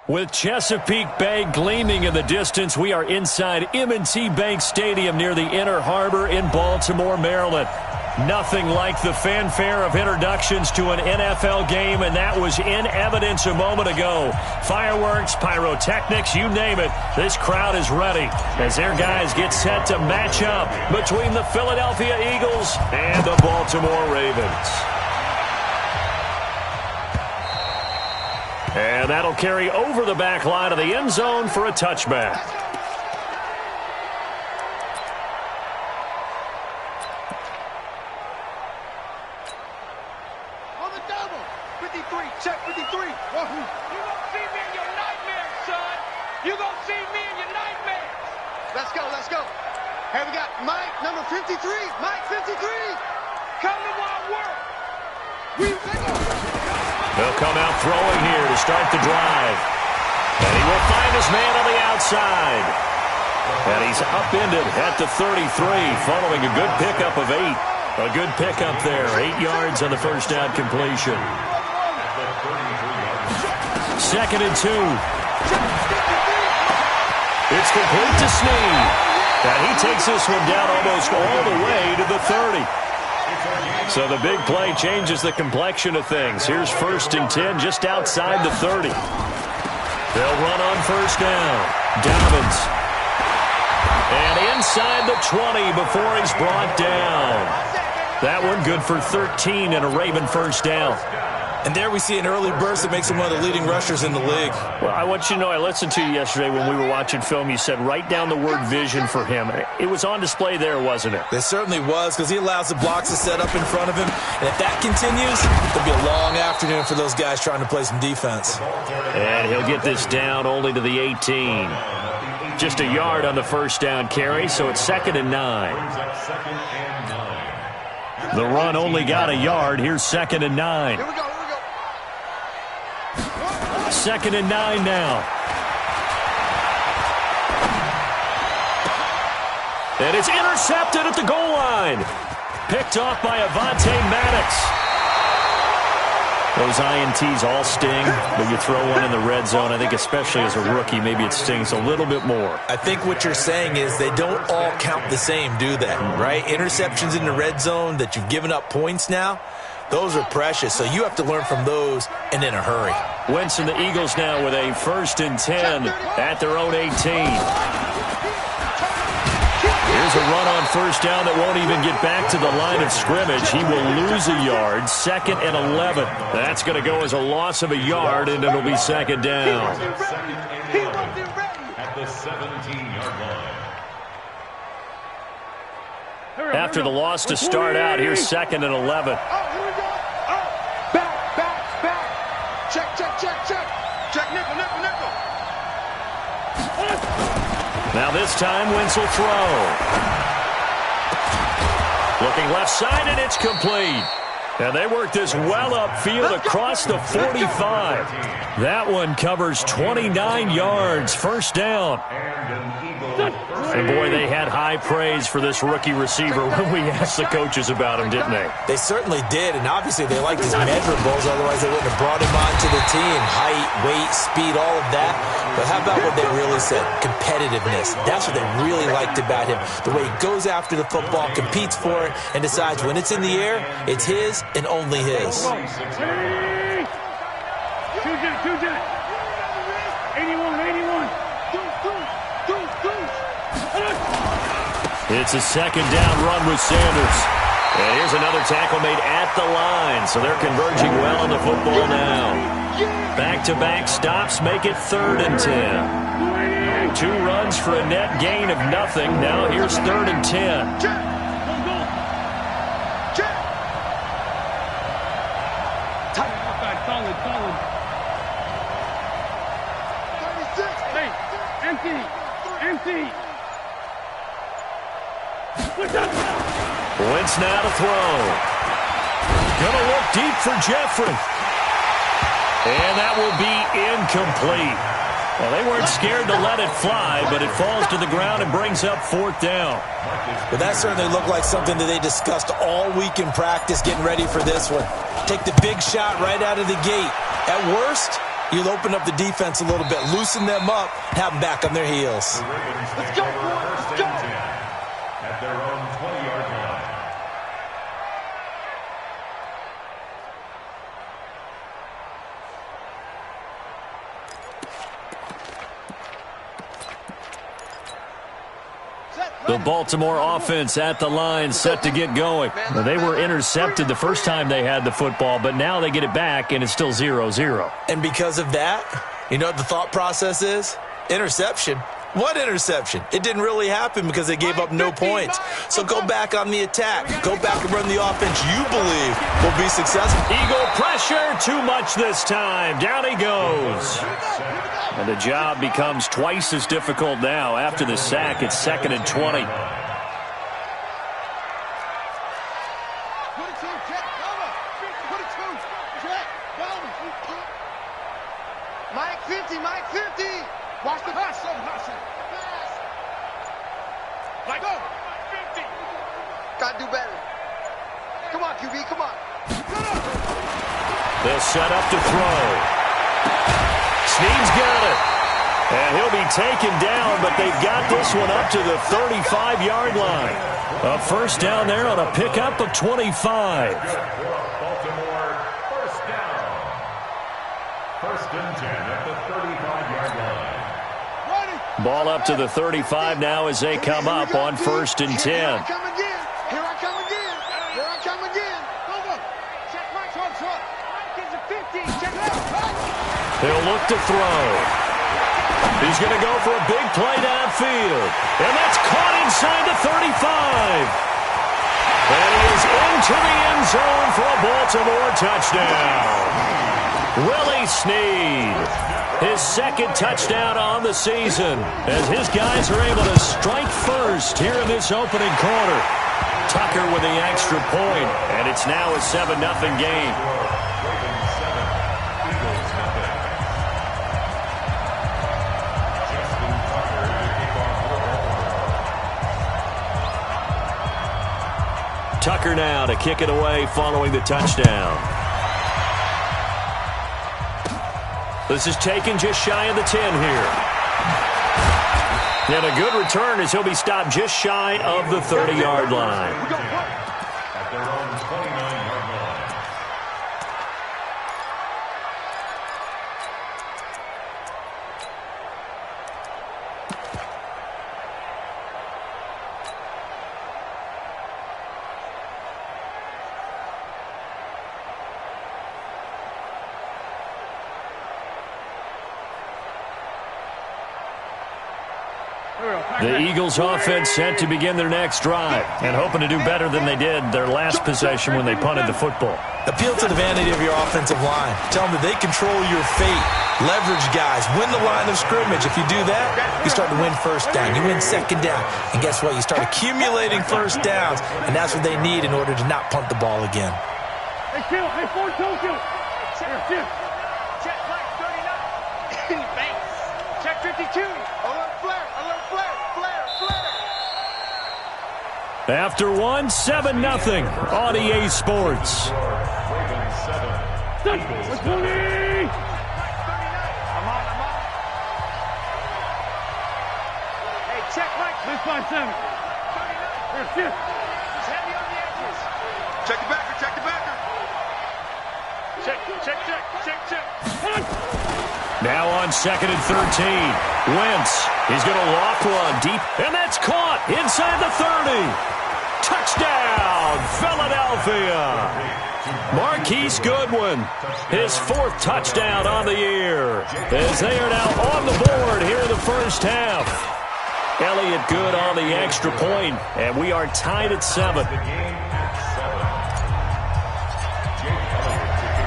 With Chesapeake Bay gleaming in the distance, we are inside M&T Bank Stadium near the Inner Harbor in Baltimore, Maryland. Nothing like the fanfare of introductions to an NFL game, and that was in evidence a moment ago. Fireworks, pyrotechnics, you name it. This crowd is ready as their guys get set to match up between the Philadelphia Eagles and the Baltimore Ravens. And that'll carry over the back line of the end zone for a touchback. On the double. 53. Check 53. Wahoo. You gonna see me in your nightmares, son. You gonna see me in your nightmares. Let's go. Let's go. Here we got Mike, number 53. Mike, 53. Come to my work. He'll come out throwing here to start the drive. And he will find his man on the outside. And he's upended at the 33 following a good pickup of 8. A good pickup there. 8 yards on the first down completion. 2nd and 2. It's complete to Snead. And he takes this one down almost all the way to the 30. So the big play changes the complexion of things. Here's 1st and 10 just outside the 30. They'll run on first down. Dobbins. And inside the 20 before he's brought down. That one good for 13 and a Raven first down. And there we see an early burst that makes him one of the leading rushers in the league. Well, I want you to know, I listened to you yesterday when we were watching film. You said write down the word vision for him. It was on display there, wasn't it? It certainly was, because he allows the blocks to set up in front of him. And if that continues, it'll be a long afternoon for those guys trying to play some defense. And he'll get this down only to the 18. Just a yard on the first down carry, so it's 2nd and 9. The run only got a yard. Here's 2nd and 9. Here we go. 2nd and 9 now. And it's intercepted at the goal line. Picked off by Avonte Maddox. Those INTs all sting, but you throw one in the red zone. I think especially as a rookie, maybe it stings a little bit more. I think what you're saying is they don't all count the same, do they? Right? Interceptions in the red zone that you've given up points now, those are precious, so you have to learn from those and in a hurry. Wentz and the Eagles now with a 1st and 10 at their own 18. Here's a run on first down that won't even get back to the line of scrimmage. He will lose a yard. 2nd and 11. That's going to go as a loss of a yard, and it'll be 2nd down. At the 17-yard line. After the loss to start out, here's 2nd and 11. Oh, here we go. Oh, back. Check. Check, nickel. Now this time, Wentz will throw. Looking left side, and it's complete. And they work this well upfield across the 45. That one covers 29 yards. First down. And, boy, they had high praise for this rookie receiver when we asked the coaches about him, didn't they? They certainly did, and obviously they liked his measurables. Otherwise, they wouldn't have brought him onto the team. Height, weight, speed, all of that. But how about what they really said? Competitiveness. That's what they really liked about him. The way he goes after the football, competes for it, and decides when it's in the air, it's his and only his. 81. It's a 2nd down run with Sanders. And here's another tackle made at the line. So they're converging well on the football now. Back-to-back stops make it 3rd and 10. 2 runs for a net gain of nothing. Now here's 3rd and 10. Solid. Hey, empty. Wentz now to throw. Gonna look deep for Jeffrey. And that will be incomplete. Well, they weren't scared to let it fly, but it falls to the ground and brings up 4th down. But that certainly looked like something that they discussed all week in practice getting ready for this one. Take the big shot right out of the gate. At worst, You'll open up the defense a little bit, loosen them up, have them back on their heels. Let's go, boys. Let's go. At their own 20-yard line. The Baltimore offense at the line, set to get going. Now, they were intercepted the first time they had the football, but now they get it back, and it's still 0-0. And because of that, you know what the thought process is? Interception. What interception? It didn't really happen because they gave up no points. So go back on the attack. Go back and run the offense you believe will be successful. Eagle pressure, too much this time. Down he goes. And the job becomes twice as difficult now. After the sack, it's 2nd and 20. Mike 50, Mike 50. Watch the pass. Mike, go. 50. Gotta do better. Come on, QB, come on. They'll set up to throw. Snead's got it. And he'll be taken down, but they've got this one up to the 35-yard line. A first down there on a pickup of 25. Baltimore, first down. 1st and 10 at the 35-yard line. Ball up to the 35 now as they come up on 1st and 10. Here I come again. Here I come again. Here I come again. Check Mike's on front. Mike is a 50. Check it out. He'll look to throw. He's going to go for a big play downfield. And that's caught inside the 35. And he is into the end zone for a Baltimore touchdown. Willie Snead. His 2nd touchdown on the season as his guys are able to strike first here in this opening quarter. Tucker with the extra point, and it's now a 7-0 game. Tucker now to kick it away following the touchdown. This is taken just shy of the 10 here. And a good return as he'll be stopped just shy of the 30-yard line. At their own 29-yard line. The Eagles offense set to begin their next drive and hoping to do better than they did their last possession when they punted the football. Appeal to the vanity of your offensive line. Tell them that they control your fate. Leverage guys. Win the line of scrimmage. If you do that, you start to win first down. You win second down. And guess what? You start accumulating first downs. And that's what they need in order to not punt the ball again. Hey, Phil. Hey, Ford, Tokyo. Check Mike 39. Banks. Check 52. Alert flare. Alert flare. After one, 7-0 on EA Sports. Ravens 7. Eagles 7. Hey, check Mike. 657. 39. He's heavy on the edges. Check the backer. Check the backer. Check. Now on 2nd and 13. Wentz. He's going to loft one deep, and that's caught inside the 30. Touchdown, Philadelphia. Marquise Goodwin, his 4th touchdown on the year, as they are now on the board here in the first half. Elliott good on the extra point, and we are tied at 7.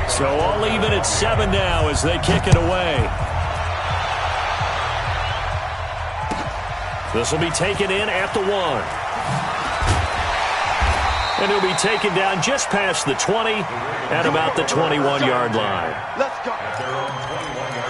So all even at 7 now as they kick it away. This will be taken in at the 1. And he'll be taken down just past the 20 at about the 21-yard line. Let's go. At their own 21-yard line.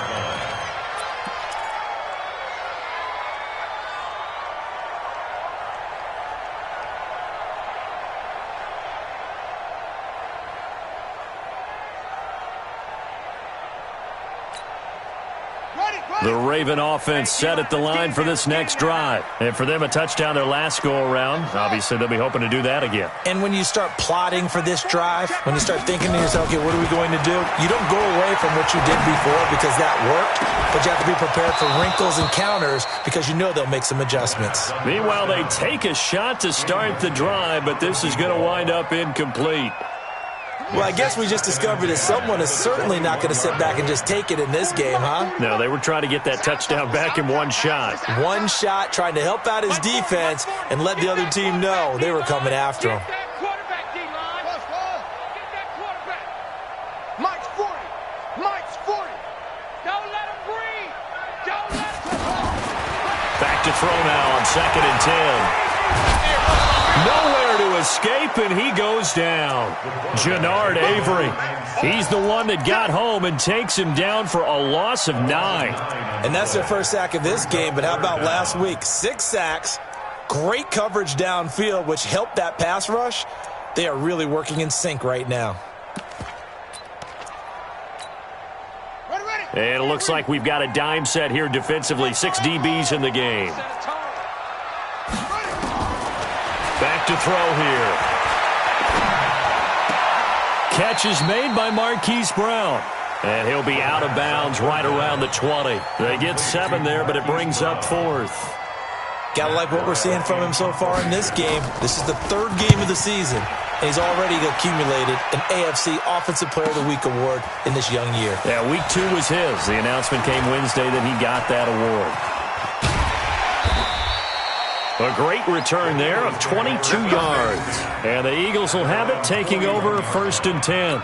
The Raven offense set at the line for this next drive. And for them, a touchdown their last go-around. Obviously, they'll be hoping to do that again. And when you start plotting for this drive, when you start thinking to yourself, okay, what are we going to do? You don't go away from what you did before because that worked, but you have to be prepared for wrinkles and counters because you know they'll make some adjustments. Meanwhile, they take a shot to start the drive, but this is going to wind up incomplete. Well, I guess we just discovered that someone is certainly not going to sit back and just take it in this game, huh? No, they were trying to get that touchdown back in one shot. One shot, trying to help out his defense and let the other team know they were coming after him. Mike's 40. Mike's 40. Don't let him breathe. Don't let him. Back to throw now on 2nd and 10. Nowhere to escape, and he goes down. Jannard Avery. He's the one that got home and takes him down for a loss of 9. And that's their first sack of this game, but how about last week? 6 sacks, great coverage downfield, which helped that pass rush. They are really working in sync right now. And it looks like we've got a dime set here defensively. 6 DBs in the game. Back to throw here. Catch is made by Marquise Brown. And he'll be out of bounds right around the 20. They get 7 there, but it brings up 4th. Gotta like what we're seeing from him so far in this game. This is the 3rd game of the season, and he's already accumulated an AFC Offensive Player of the Week award in this young year. Yeah, week 2 was his. The announcement came Wednesday that he got that award. A great return there of 22 yards. And the Eagles will have it, taking over 1st and 10.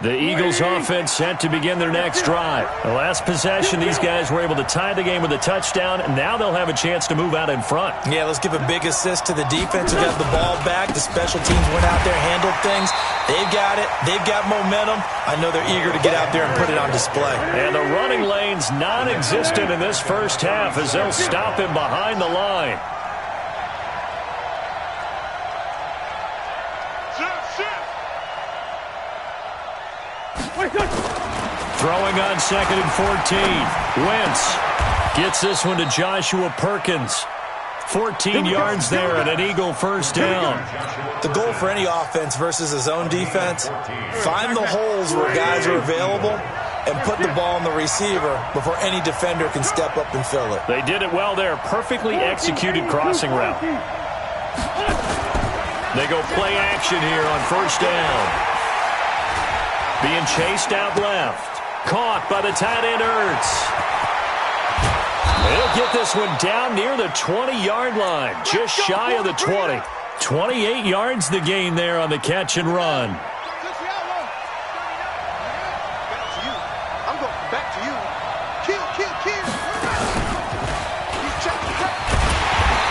The Eagles offense set to begin their next drive. The last possession, these guys were able to tie the game with a touchdown. Now they'll have a chance to move out in front. Yeah, let's give a big assist to the defense who got the ball back. The special teams went out there, handled things. They've got it. They've got momentum. I know they're eager to get out there and put it on display. And the running lane's non-existent in this first half as they'll stop him behind the line. Throwing on 2nd and 14. Wentz gets this one to Joshua Perkins. 14 yards there and an Eagle first down. The goal for any offense versus a zone defense, find the holes where guys are available and put the ball on the receiver before any defender can step up and fill it. They did it well there. Perfectly executed crossing route. They go play action here on 1st down. Being chased out left. Caught by the tight end, Ertz. He'll get this one down near the 20-yard line. Just shy of the 20. 28 yards the gain there on the catch and run. I'm going back to you. Kill.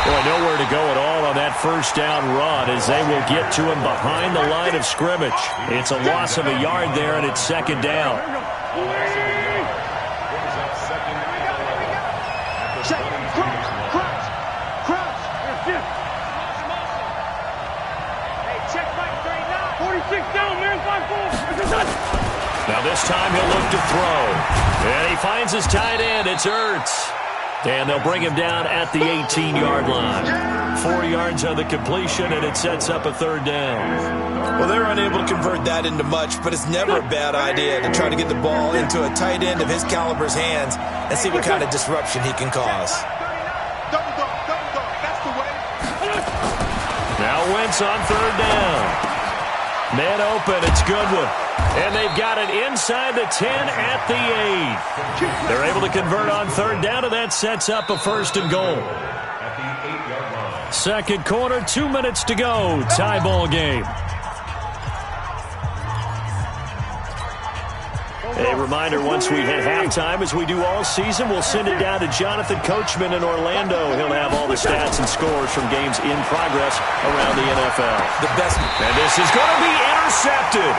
Boy, nowhere to go at all on that first down run as they will get to him behind the line of scrimmage. It's a loss of a yard there, and it's 2nd down. Crouch. Hey, check right 39. 46 down, man. 5-4. Now this time he'll look to throw. And he finds his tight end. It's Ertz. And they'll bring him down at the 18-yard line. 4 yards on the completion, and it sets up a 3rd down. Well, they're unable to convert that into much, but it's never a bad idea to try to get the ball into a tight end of his caliber's hands and see what kind of disruption he can cause. Double dog. That's the way. Now Wentz on 3rd down. Man open, it's Goodwin. And they've got it inside the 10 at the 8. They're able to convert on 3rd down, and that sets up a 1st and goal. Second quarter, 2 minutes to go. Tie ball game. A reminder, once we hit halftime, as we do all season, we'll send it down to Jonathan Coachman in Orlando. He'll have all the stats and scores from games in progress around the NFL. The best. And this is going to be intercepted.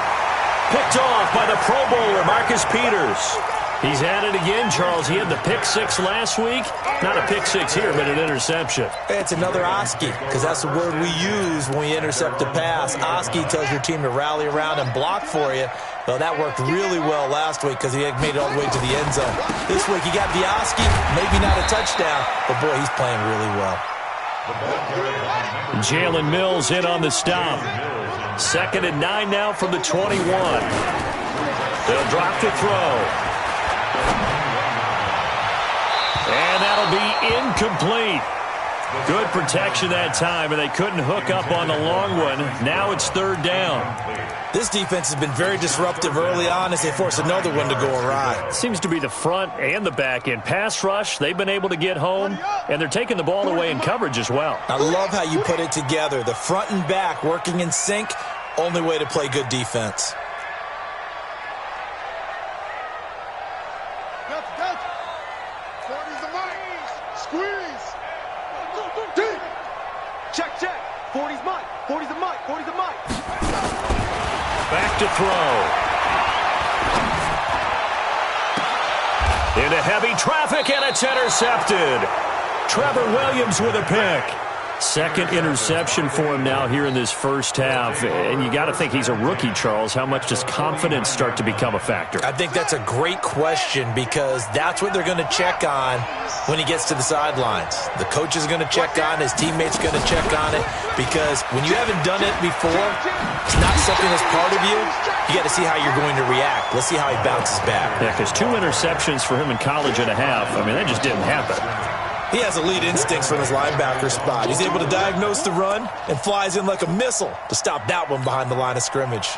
Picked off by the Pro Bowler Marcus Peters. He's at it again, Charles. He had the pick six last week. Not a pick six here, but an interception. It's another Oski, because that's the word we use when we intercept a pass. Oski tells your team to rally around and block for you. Well, that worked really well last week because he had made it all the way to the end zone. This week he got the Oski, maybe not a touchdown, but boy, he's playing really well. Jalen Mills in on the stop. 2nd and 9 now from the 21. They'll drop to throw. And that'll be incomplete. Good protection that time, and they couldn't hook up on the long one. Now it's 3rd down. This defense has been very disruptive early on as they force another one to go awry. Seems to be the front and the back end. Pass rush, they've been able to get home, and they're taking the ball away in coverage as well. I love how you put it together. The front and back working in sync, only way to play good defense. Check, check. 40's Mike. 40's a Mike. 40's a Mike. Back to throw. Into heavy traffic, and it's intercepted. Trevor Williams with a pick. 2nd interception for him now here in this first half. And you got to think he's a rookie, Charles. How much does confidence start to become a factor? I think that's a great question because that's what they're going to check on when he gets to the sidelines. The coach is going to check on, his teammates going to check on it, because when you haven't done it before, it's not something that's part of you. You got to see how you're going to react. Let's see how he bounces back. Yeah, because 2 interceptions for him in college and a half. I mean, that just didn't happen. He has elite instincts from his linebacker spot. He's able to diagnose the run and flies in like a missile to stop that one behind the line of scrimmage.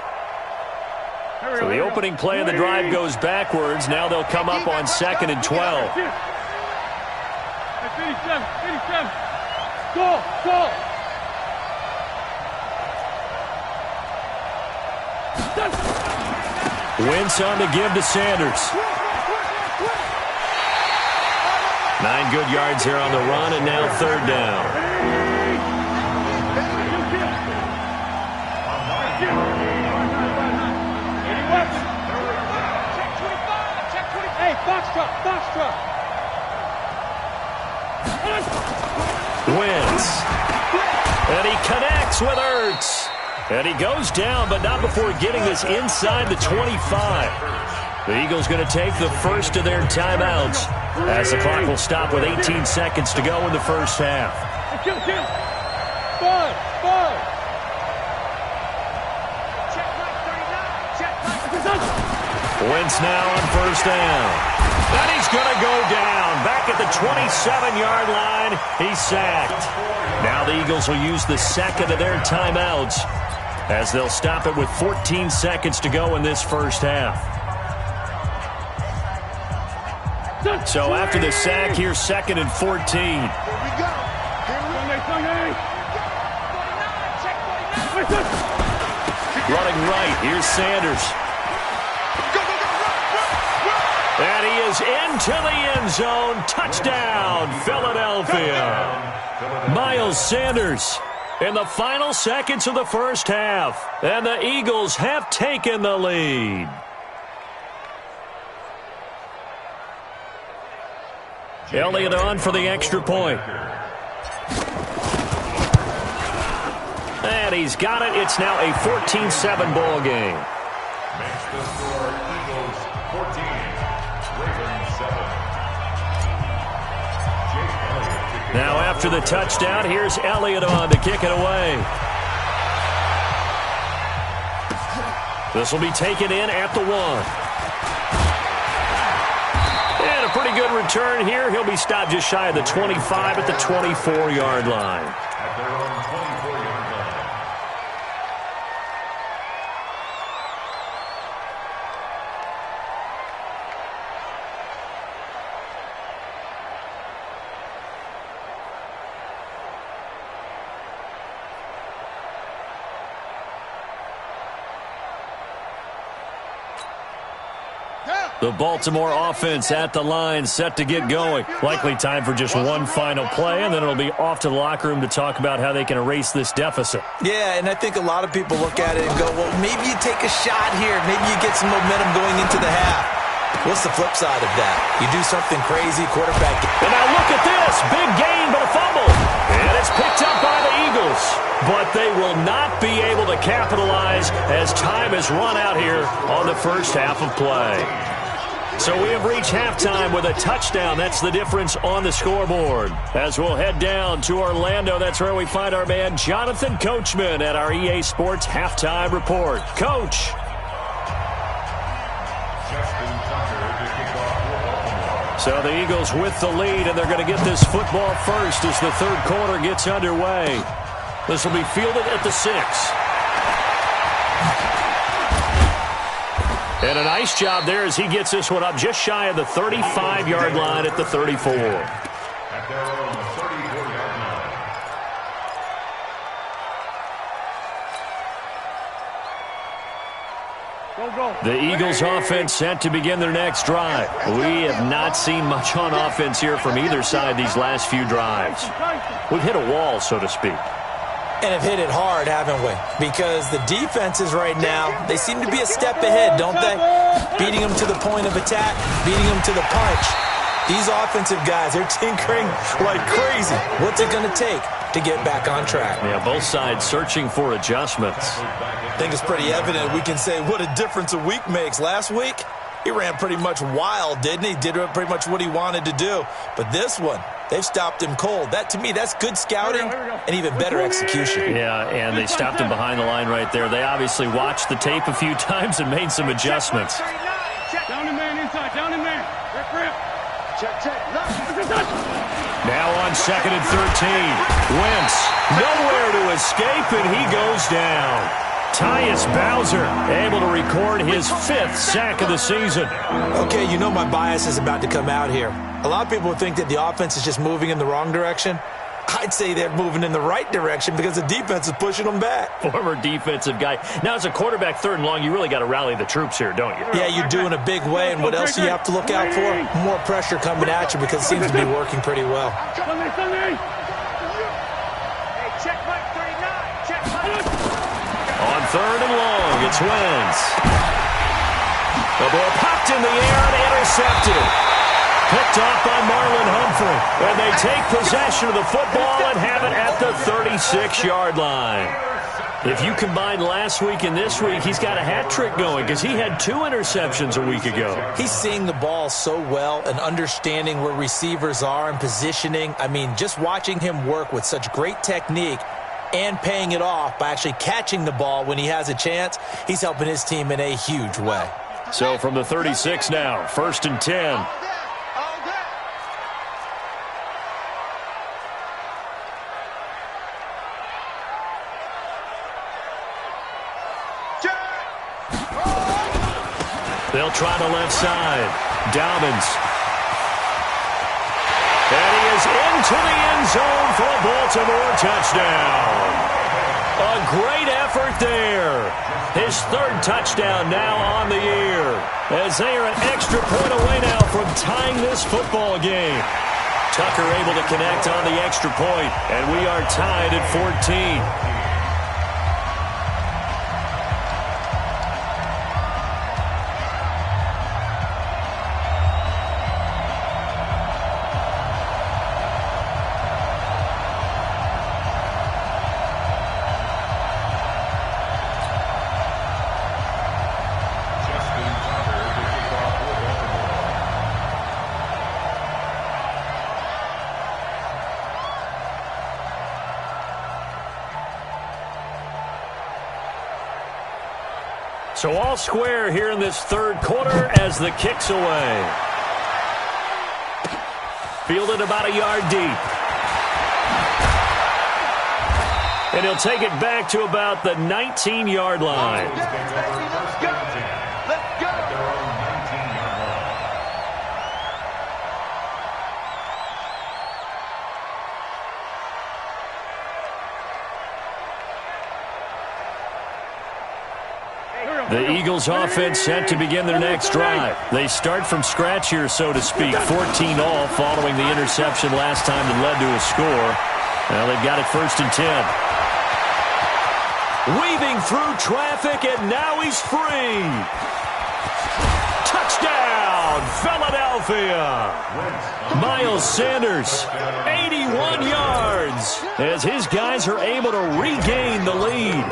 So the opening play of the drive goes backwards. Now they'll come up on 2nd and 12. 57. Go, go. Wentz on the give to Sanders. 9 good yards here on the run, and now 3rd down. Hey, box truck, box truck. Wentz. And he connects with Ertz. And he goes down, but not before getting this inside the 25. The Eagles going to take the first of their timeouts as the clock will stop with 18 seconds to go in the first half. Bud. Wentz now on 1st down. And he's going to go down. Back at the 27-yard line, he's sacked. Now the Eagles will use the 2nd of their timeouts as they'll stop it with 14 seconds to go in this first half. So after the sack, here's 2nd and 14. Here we go. Running right, here's Sanders. And he is into the end zone. Touchdown, Philadelphia. Miles Sanders in the final seconds of the first half. And the Eagles have taken the lead. Elliott on for the extra point. And he's got it. It's now a 14-7 ball game. Makes the score Eagles 14, Ravens 7. Now after the touchdown, here's Elliott on to kick it away. This will be taken in at the 1. And a pretty good return here. He'll be stopped just shy of the 25 at the 24-yard line. At their own 24-yard line. Down. The Baltimore offense at the line, set to get going. Likely time for just one final play, and then it'll be off to the locker room to talk about how they can erase this deficit. Yeah, and I think a lot of people look at it and go, well, maybe you take a shot here. Maybe you get some momentum going into the half. What's the flip side of that? You do something crazy, quarterback. And now look at this. Big gain, but a fumble. And it's picked up by the Eagles. But they will not be able to capitalize as time has run out here on the first half of play. So we have reached halftime with a touchdown. That's the difference on the scoreboard. As we'll head down to Orlando, that's where we find our man Jonathan Coachman at our EA Sports Halftime Report. Coach. So the Eagles with the lead, and they're going to get this football first as the third quarter gets underway. This will be fielded at the 6. And a nice job there as he gets this one up just shy of the 35-yard line at the 34. At their own 34-yard line. The Eagles offense set to begin their next drive. We have not seen much on offense here from either side these last few drives. We've hit a wall, so to speak. And have hit it hard, haven't we? Because the defenses right now, they seem to be a step ahead, don't they? Beating them to the point of attack, beating them to the punch. These offensive guys, they're tinkering like crazy. What's it going to take to get back on track? Yeah, both sides searching for adjustments. I think it's pretty evident. We can say what a difference a week makes. Last week, he ran pretty much wild, didn't he? Did pretty much what he wanted to do. But this one, they've stopped him cold. That, to me, that's good scouting and even better execution. Yeah, and they stopped him behind the line right there. They obviously watched the tape a few times and made some adjustments. Down and man inside. Down and man. Rip. Check. Now on 2nd and 13. Wentz nowhere to escape, and he goes down. Tyus Bowser able to record his 5th sack of the season. Okay, you know my bias is about to come out here. A lot of people think that the offense is just moving in the wrong direction. I'd say they're moving in the right direction because the defense is pushing them back. Former defensive guy. Now, as a quarterback, 3rd and long, you really got to rally the troops here, don't you? Yeah, you do in a big way. And what else do you have to look out for? More pressure coming at you because it seems to be working pretty well. On 3rd and long, it's Wentz. The ball popped in the air and intercepted. Picked off by Marlon Humphrey. And they take possession of the football and have it at the 36-yard line. If you combine last week and this week, he's got a hat trick going because he had 2 interceptions a week ago. He's seeing the ball so well and understanding where receivers are and positioning. I mean, just watching him work with such great technique and paying it off by actually catching the ball when he has a chance, he's helping his team in a huge way. So from the 36 now, 1st and 10. They'll try the left side. Dobbins. And he is into the end zone for a Baltimore touchdown. A great effort there. His 3rd touchdown now on the year. As they are an extra point away now from tying this football game. Tucker able to connect on the extra point, and we are tied at 14. So all square here in this 3rd quarter as the kick's away. Fielded about a yard deep. And he'll take it back to about the 19-yard line. Let's go. The Eagles offense set to begin their next drive. They start from scratch here, so to speak. 14 all following the interception last time that led to a score. Well, they've got it 1st and 10. Weaving through traffic, and now he's free. Touchdown, Philadelphia. Miles Sanders, 81 yards, as his guys are able to regain the lead.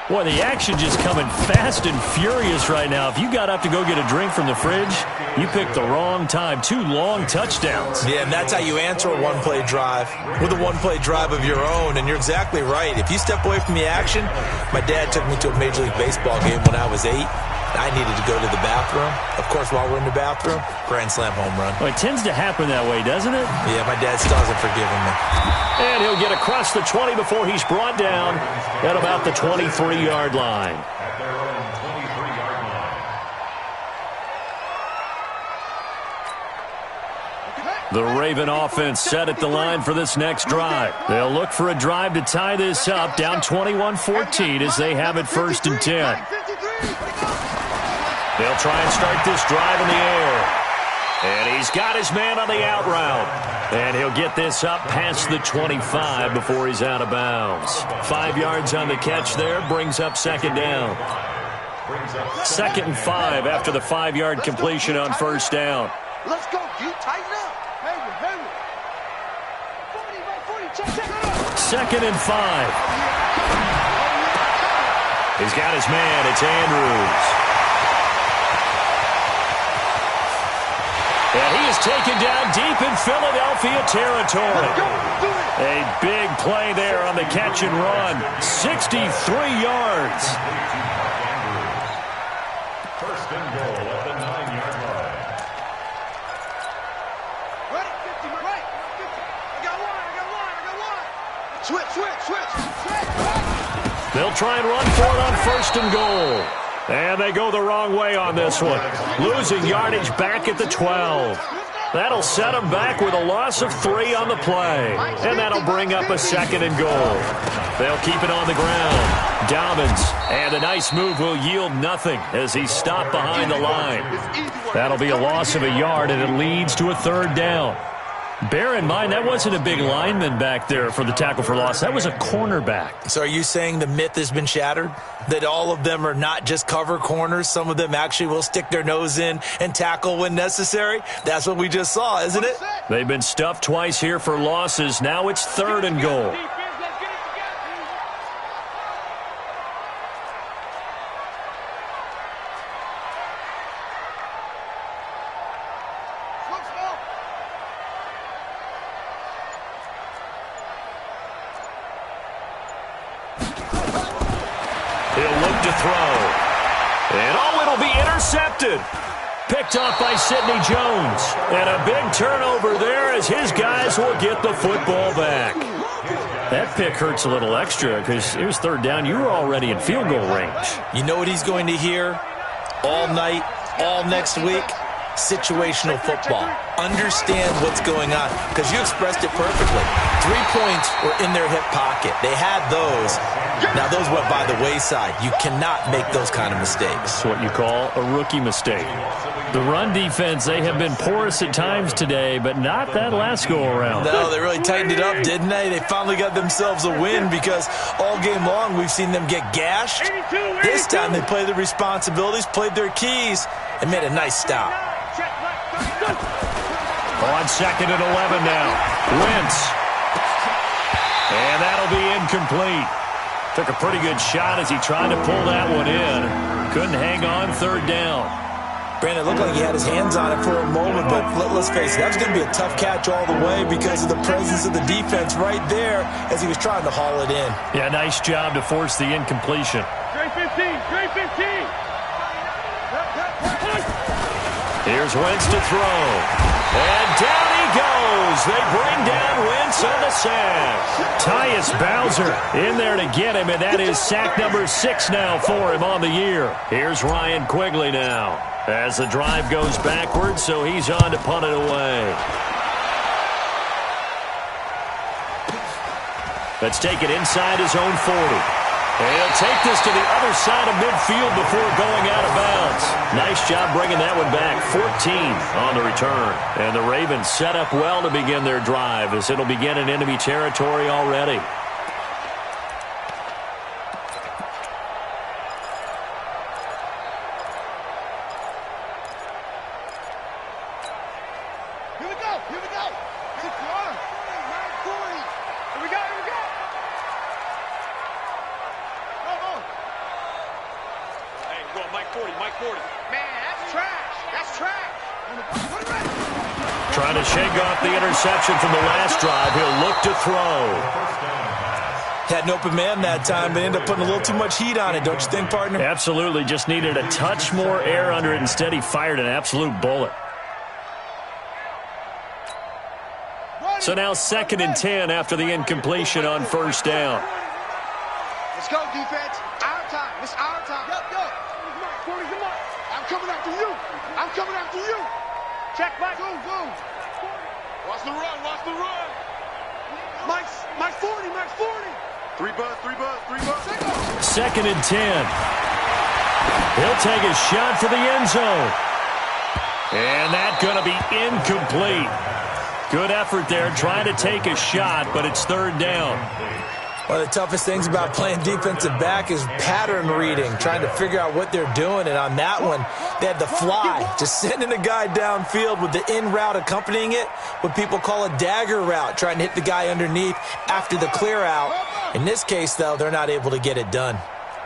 Boy, the action just coming fast and furious right now. If you got up to go get a drink from the fridge, you picked the wrong time. 2 long touchdowns. Yeah, and that's how you answer a one-play drive, with a one-play drive of your own. And you're exactly right. If you step away from the action, my dad took me to a Major League Baseball game when I was 8. I needed to go to the bathroom. Of course, while we're in the bathroom, grand slam home run. Well, it tends to happen that way, doesn't it? Yeah, my dad still hasn't forgiven me. And he'll get across the 20 before he's brought down at about the 23-yard line. At their own 23-yard line. The Raven offense set at the line for this next drive. They'll look for a drive to tie this up, down 21-14 as they have it 1st and 10. They'll try and start this drive in the air. And he's got his man on the out route. And he'll get this up past the 25 before he's out of bounds. 5 yards on the catch there, brings up 2nd down. 2nd and 5 after the 5-yard completion on 1st down. Let's go, you tighten up. 2nd and 5. He's got his man. It's Andrews. And he is taken down deep in Philadelphia territory. A big play there on the catch and run. 63 yards. 1st and goal at the 9-yard line. Right, 50, right, 50. I got one. Switch. They'll try and run for it on 1st and goal. And they go the wrong way on this one. Losing yardage back at the 12. That'll set them back with a loss of 3 on the play. And that'll bring up a 2nd and goal. They'll keep it on the ground. Dobbins, and a nice move will yield nothing as he's stopped behind the line. That'll be a loss of a yard, and it leads to a 3rd down. Bear in mind, that wasn't a big lineman back there for the tackle for loss. That was a cornerback. So are you saying the myth has been shattered? That all of them are not just cover corners? Some of them actually will stick their nose in and tackle when necessary? That's what we just saw, isn't it? They've been stuffed twice here for losses. Now it's 3rd and goal. He'll look to throw. And it'll be intercepted. Picked off by Sidney Jones. And a big turnover there as his guys will get the football back. That pick hurts a little extra because it was 3rd down. You were already in field goal range. You know what he's going to hear all night, all next week? Situational football. Understand what's going on, because you expressed it perfectly. 3 points were in their hip pocket. They had those. Now, those went by the wayside. You cannot make those kind of mistakes. It's what you call a rookie mistake. The run defense, they have been porous at times today, but not that last go-around. No, they really tightened it up, didn't they? They finally got themselves a win because all game long we've seen them get gashed. This time they played their responsibilities, played their keys, and made a nice stop. On 2nd and 11 now. Wentz. And that'll be incomplete. Took a pretty good shot as he tried to pull that one in. Couldn't hang on 3rd down. Brandon, it looked like he had his hands on it for a moment, but let's face it, that was going to be a tough catch all the way because of the presence of the defense right there as he was trying to haul it in. Yeah, nice job to force the incompletion. Straight 15. Here's Wentz to throw. And down he goes. They bring down Wentz on the sack. Tyus Bowser in there to get him, and that is sack number 6 now for him on the year. Here's Ryan Quigley now as the drive goes backwards, so he's on to punt it away. Let's take it inside his own 40. And he'll take this to the other side of midfield before going out of bounds. Nice job bringing that one back. 14 on the return. And the Ravens set up well to begin their drive as it'll begin in enemy territory already. Trying to shake off the interception from the last drive. He'll look to throw. Had an open man that time, but ended up putting a little too much heat on it, don't you think, partner? Absolutely. Just needed a touch more air under it. Instead, he fired an absolute bullet. So now 2nd and 10 after the incompletion on first down. Let's go, defense. Our time. It's our time. Yep. I'm coming after you. I'm coming after you. Check, Mike. Go. Watch the run. Mike 40. 3 buzz. 2nd and 10. He'll take a shot for the end zone. And that's going to be incomplete. Good effort there, trying to take a shot, but it's 3rd down. One of the toughest things about playing defensive back is pattern reading, trying to figure out what they're doing. And on that one, they had the fly, just sending a guy downfield with the in route accompanying it, what people call a dagger route, trying to hit the guy underneath after the clear out. In this case, though, they're not able to get it done.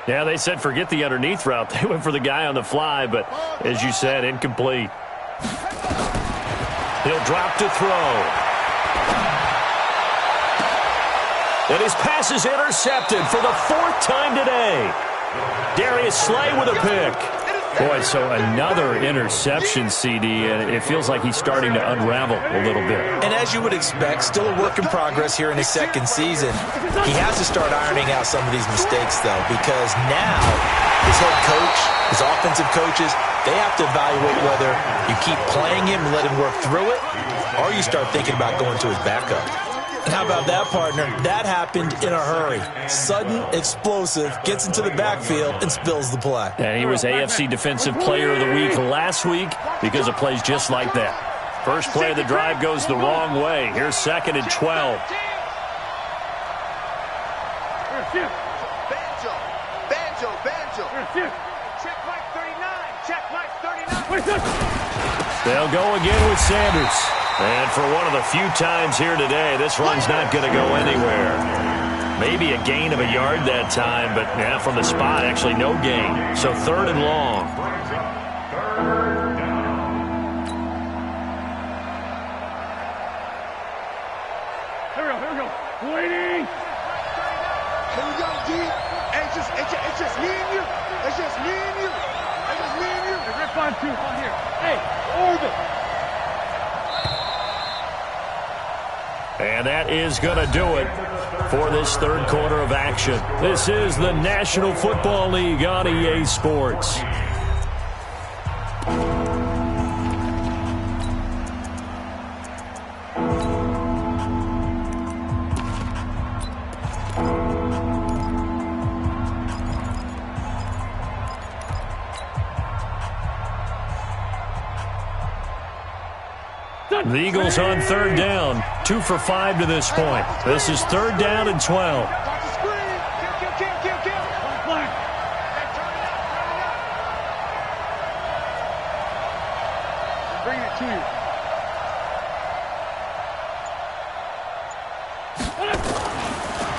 Yeah, they said forget the underneath route. They went for the guy on the fly, but as you said, incomplete. He'll drop to throw. And his pass is intercepted for the 4th time today. Darius Slay with a pick. Boy, so another interception, CD, and it feels like he's starting to unravel a little bit. And as you would expect, still a work in progress here in his 2nd season. He has to start ironing out some of these mistakes, though, because now his head coach, his offensive coaches, they have to evaluate whether you keep playing him and let him work through it, or you start thinking about going to his backup. And how about that, partner? That happened in a hurry. Sudden, explosive, gets into the backfield and spills the play. And he was AFC Defensive Player of the Week last week because of plays just like that. First play of the drive goes the wrong way. Here's 2nd and 12. Banjo. Check Mike 39. They'll go again with Sanders. And for one of the few times here today, this run's not going to go anywhere. Maybe a gain of a yard that time, but yeah, from the spot, actually no gain. So 3rd and long. Here we go. Waiting. Here we go, D. It's just me and you. It's just me and you. Hey, Rick on 2 on here. Hey, orbit. And that is going to do it for this 3rd quarter of action. This is the National Football League on EA Sports. The Eagles on 3rd down, 2 for 5 to this point. This is 3rd down and 12. Bring it to you.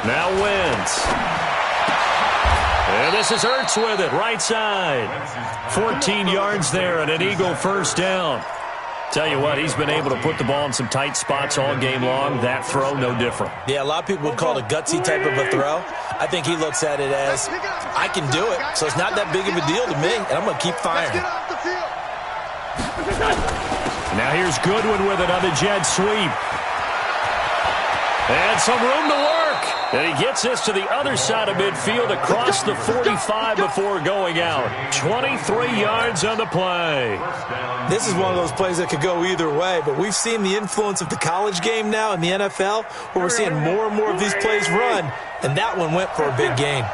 Now Wentz. And this is Ertz with it, right side. 14 yards there and an Eagle first down. Tell you what, he's been able to put the ball in some tight spots all game long. That throw, no different. Yeah, a lot of people would call it a gutsy type of a throw. I think he looks at it as, I can do it, so it's not that big of a deal to me, and I'm going to keep firing. Now here's Goodwin with it on the jet sweep. And some room to work. And he gets this to the other side of midfield across the 45 before going out. 23 yards on the play. This is one of those plays that could go either way, but we've seen the influence of the college game now in the NFL, where we're seeing more and more of these plays run, and that one went for a big gain.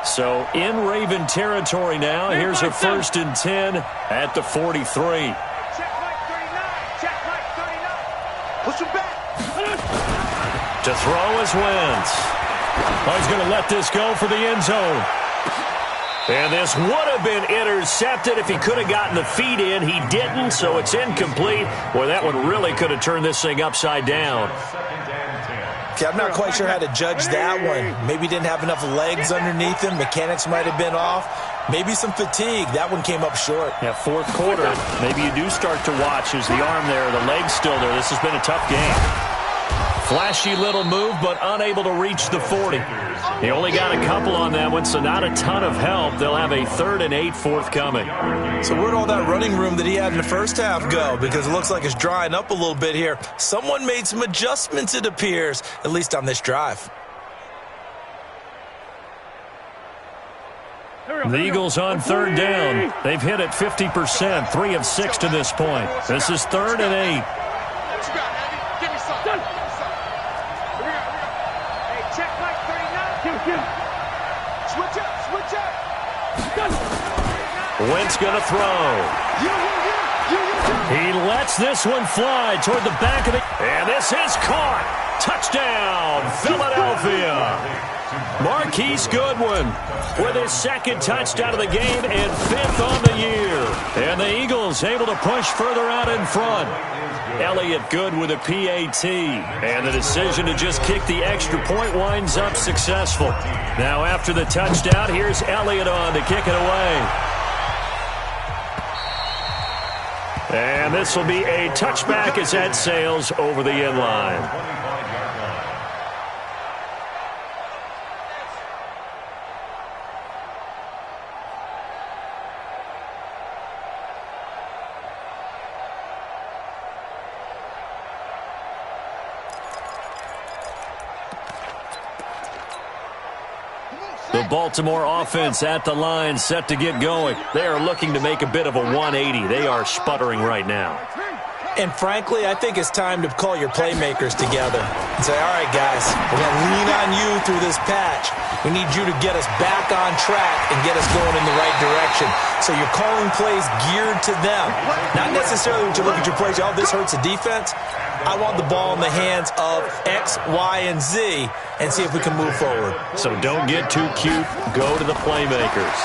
So in Raven territory now. Here's a 1st and 10 at the 43. Check Mike 39. Check Mike 39. Push him back. To throw is Wentz. Oh, he's going to let this go for the end zone. And this would have been intercepted if he could have gotten the feet in. He didn't, so it's incomplete. Boy, that one really could have turned this thing upside down. Okay, I'm not quite sure how to judge that one. Maybe didn't have enough legs underneath him. Mechanics might have been off. Maybe some fatigue. That one came up short. Yeah, 4th quarter. Maybe you do start to watch. Is the arm there, the leg's still there. This has been a tough game. Flashy little move, but unable to reach the 40. He only got a couple on that one, so not a ton of help. They'll have a 3rd and 8 forthcoming. So where'd all that running room that he had in the first half go? Because it looks like it's drying up a little bit here. Someone made some adjustments, it appears, at least on this drive. The Eagles on 3rd down. They've hit it 50%, 3 of 6 to this point. This is 3rd and 8. Wentz going to throw. He lets this one fly toward the back of the... And this is caught. Touchdown, Philadelphia. Marquise Goodwin with his 2nd touchdown of the game and 5th on the year. And the Eagles able to push further out in front. Elliott good with a PAT. And the decision to just kick the extra point winds up successful. Now after the touchdown, here's Elliott on to kick it away. And this will be a touchback as that sails over the end line. The Baltimore offense at the line, set to get going. They are looking to make a bit of a 180. They are sputtering right now. And frankly, I think it's time to call your playmakers together and say, all right, guys, we're going to lean on you through this patch. We need you to get us back on track and get us going in the right direction. So you're calling plays geared to them. Not necessarily when you look at your plays, oh, this hurts the defense. I want the ball in the hands of X, Y, and Z and see if we can move forward. So don't get too cute. Go to the playmakers.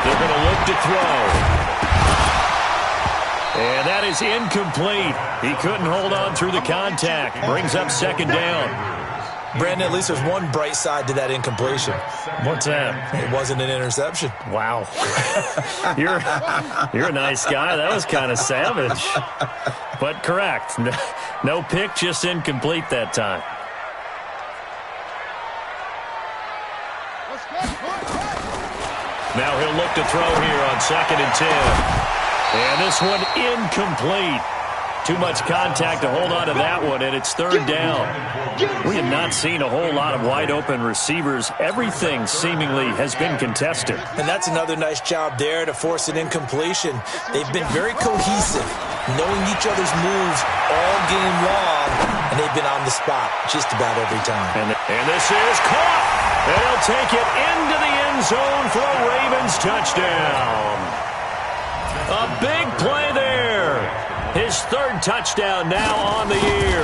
They're going to look to throw. And that is incomplete. He couldn't hold on through the contact. Brings up 2nd down. Brandon, at least there's one bright side to that incompletion. What's that? It wasn't an interception. Wow. You're a nice guy. That was kind of savage. But correct. No pick, just incomplete that time. Now he'll look to throw here on 2nd and 10. And this one incomplete. Too much contact to hold on to that one, and it's 3rd down. We have not seen a whole lot of wide-open receivers. Everything seemingly has been contested. And that's another nice job there to force an incompletion. They've been very cohesive, knowing each other's moves all game long, and they've been on the spot just about every time. And this is caught. And he'll take it into the end zone for a Ravens touchdown. A big play there. His 3rd touchdown now on the year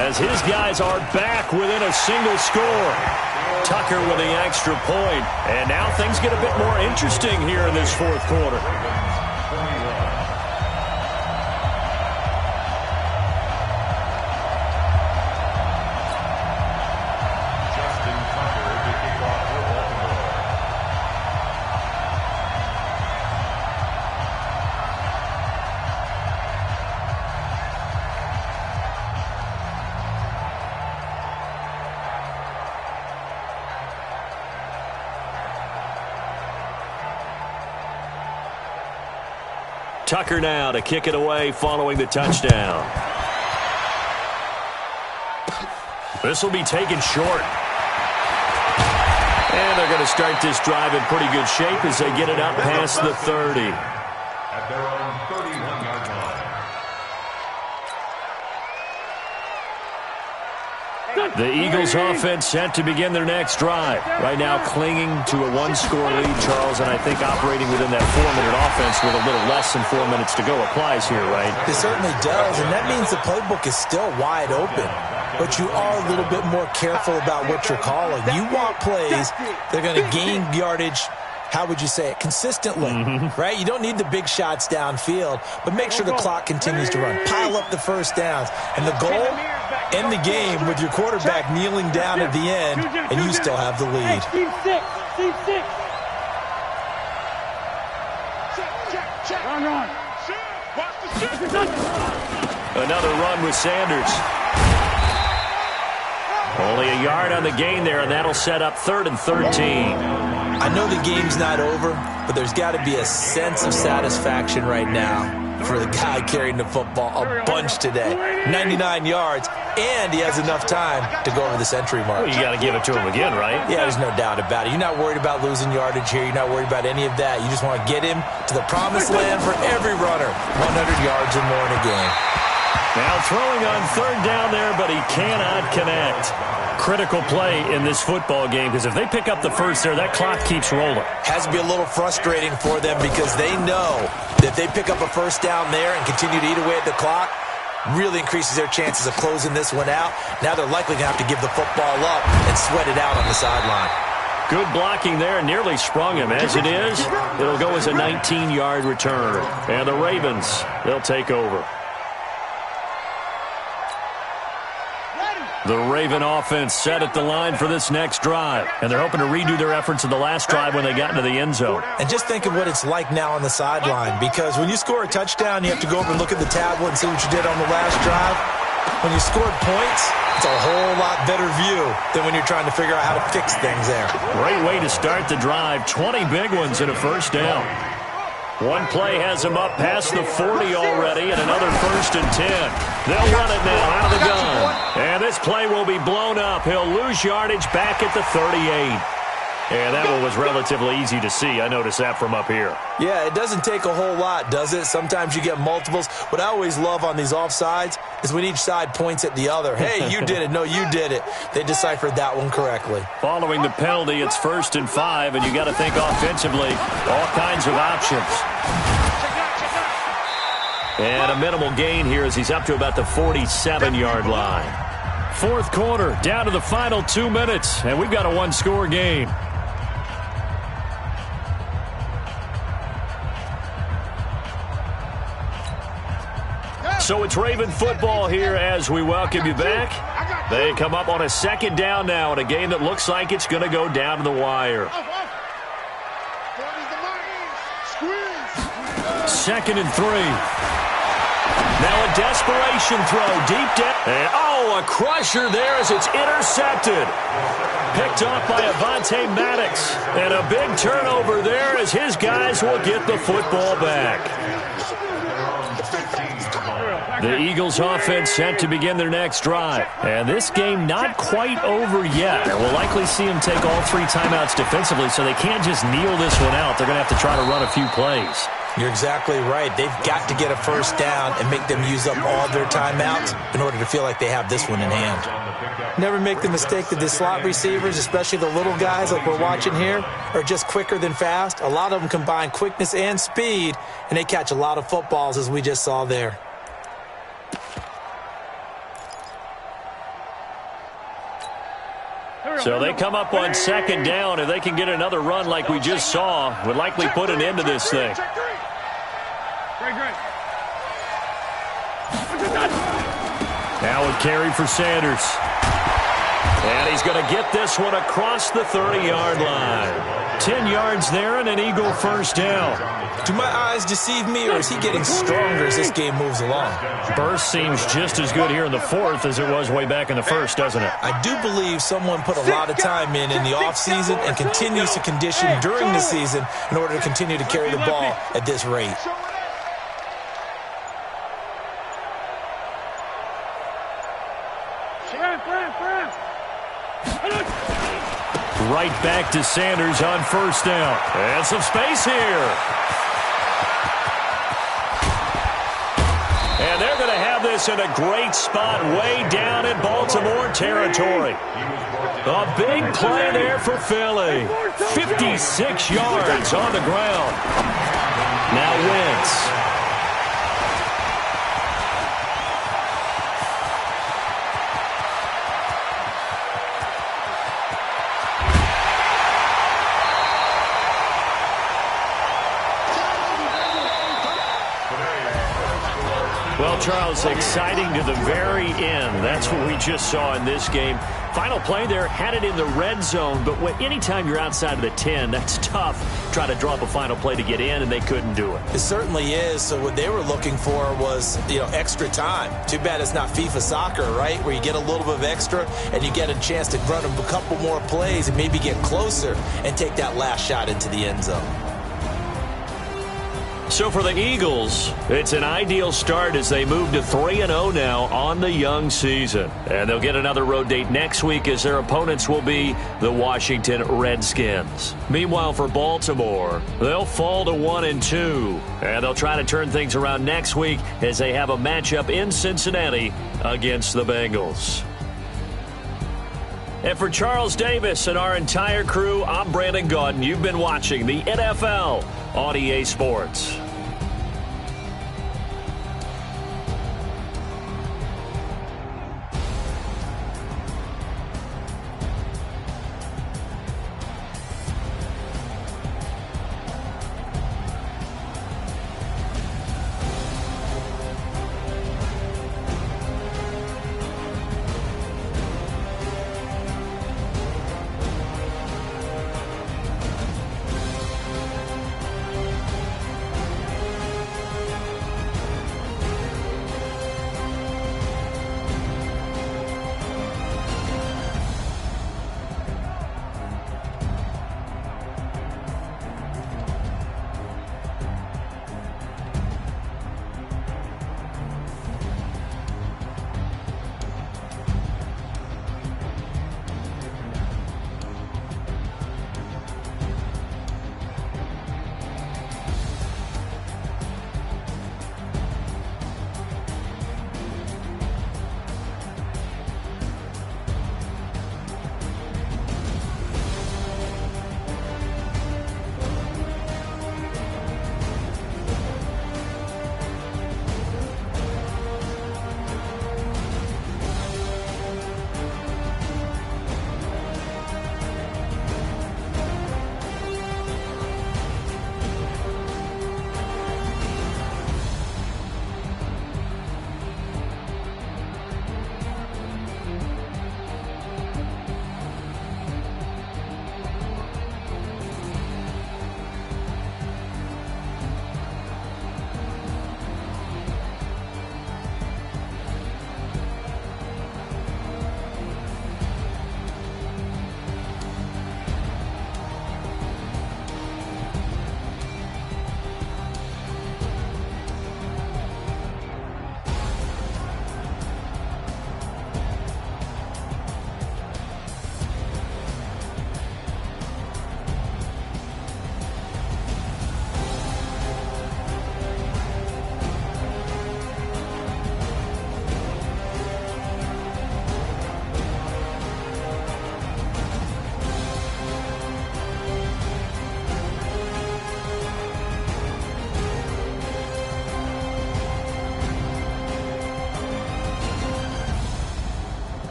as his guys are back within a single score. Tucker with the extra point. And now things get a bit more interesting here in this 4th quarter. Tucker now to kick it away following the touchdown. This will be taken short. And they're going to start this drive in pretty good shape as they get it up past the 30. At their own 31-yard line. The Eagles offense set to begin their next drive. Right now clinging to a one-score lead, Charles, and I think operating within that 4-minute offense with a little less than 4 minutes to go applies here, right? It certainly does, and that means the playbook is still wide open. But you are a little bit more careful about what you're calling. You want plays that are going to gain yardage, how would you say it, consistently, right? You don't need the big shots downfield, but make sure the clock continues to run. Pile up the first downs. And the goal, end the game with your quarterback kneeling down at the end, and you still have the lead. Team six. Check. Run. Another run with Sanders. Only a yard on the gain there, and that'll set up 3rd and 13. I know the game's not over, but there's got to be a sense of satisfaction right now for the guy carrying the football a bunch today. 99 yards, and he has enough time to go over the century mark. Well, you got to give it to him again, right? Yeah, there's no doubt about it. You're not worried about losing yardage here. You're not worried about any of that. You just want to get him to the promised land for every runner. 100 yards or more in a game. Now throwing on 3rd down there, but he cannot connect. Critical play in this football game, because if they pick up the first there, that clock keeps rolling. Has to be a little frustrating for them because they know that if they pick up a first down there and continue to eat away at the clock, really increases their chances of closing this one out. Now they're likely going to have to give the football up and sweat it out on the sideline. Good blocking there, nearly sprung him. As it is, it'll go as a 19-yard return. And the Ravens, they'll take over. The Raven offense set at the line for this next drive, and they're hoping to redo their efforts in the last drive when they got into the end zone. And just think of what it's like now on the sideline, because when you score a touchdown, you have to go over and look at the tablet and see what you did on the last drive. When you scored points, it's a whole lot better view than when you're trying to figure out how to fix things there. Great way to start the drive. 20 big ones and a first down. One play has him up past the 40 already, and another 1st and 10. They'll run it now out of the gun. And this play will be blown up. He'll lose yardage back at the 38. And that one was relatively easy to see. I noticed that from up here. Yeah, it doesn't take a whole lot, does it? Sometimes you get multiples. What I always love on these offsides is when each side points at the other. Hey, you did it. No, you did it. They deciphered that one correctly. Following the penalty, it's 1st and 5, and you got to think offensively, all kinds of options. And a minimal gain here as he's up to about the 47-yard line. 4th quarter, down to the final 2 minutes, and we've got a one-score game. So it's Raven football here as we welcome you back. They come up on a 2nd down now in a game that looks like it's going to go down to the wire. 2nd and 3. Now a desperation throw deep down. And, a crusher there as it's intercepted. Picked off by Avonte Maddox. And a big turnover there as his guys will get the football back. The Eagles offense set to begin their next drive. And this game not quite over yet. And we'll likely see them take all 3 timeouts defensively, so they can't just kneel this one out. They're going to have to try to run a few plays. You're exactly right. They've got to get a first down and make them use up all their timeouts in order to feel like they have this one in hand. Never make the mistake that the slot receivers, especially the little guys like we're watching here, are just quicker than fast. A lot of them combine quickness and speed, and they catch a lot of footballs as we just saw there. So they come up on 2nd down. If they can get another run like we just saw, would likely put an end to this thing. Now a carry for Sanders. And he's going to get this one across the 30-yard line. 10 yards there and an Eagle first down. Do my eyes deceive me, or is he getting stronger as this game moves along? Burst seems just as good here in the 4th as it was way back in the 1st, doesn't it? I do believe someone put a lot of time in the offseason and continues to condition during the season in order to continue to carry the ball at this rate. Right back to Sanders on 1st down. And some space here. And they're going to have this Davis in a great spot way down in Baltimore territory. A big play there for Philly. 56 yards on the ground. Now Wentz. Well, Charles, exciting to the very end. That's what we just saw in this game. Final play there, had it in the red zone, but anytime you're outside of the 10, that's tough. Try to drop a final play to get in, and they couldn't do it. It certainly is. So what they were looking for was, extra time. Too bad it's not FIFA soccer, right, where you get a little bit of extra and you get a chance to run a couple more plays and maybe get closer and take that last shot into the end zone. So for the Eagles, it's an ideal start as they move to 3-0 now on the young season. And they'll get another road date next week as their opponents will be the Washington Redskins. Meanwhile, for Baltimore, they'll fall to 1-2. And they'll try to turn things around next week as they have a matchup in Cincinnati against the Bengals. And for Charles Davis and our entire crew, I'm Brandon Gaudin. You've been watching the NFL on EA Sports.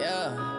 Yeah.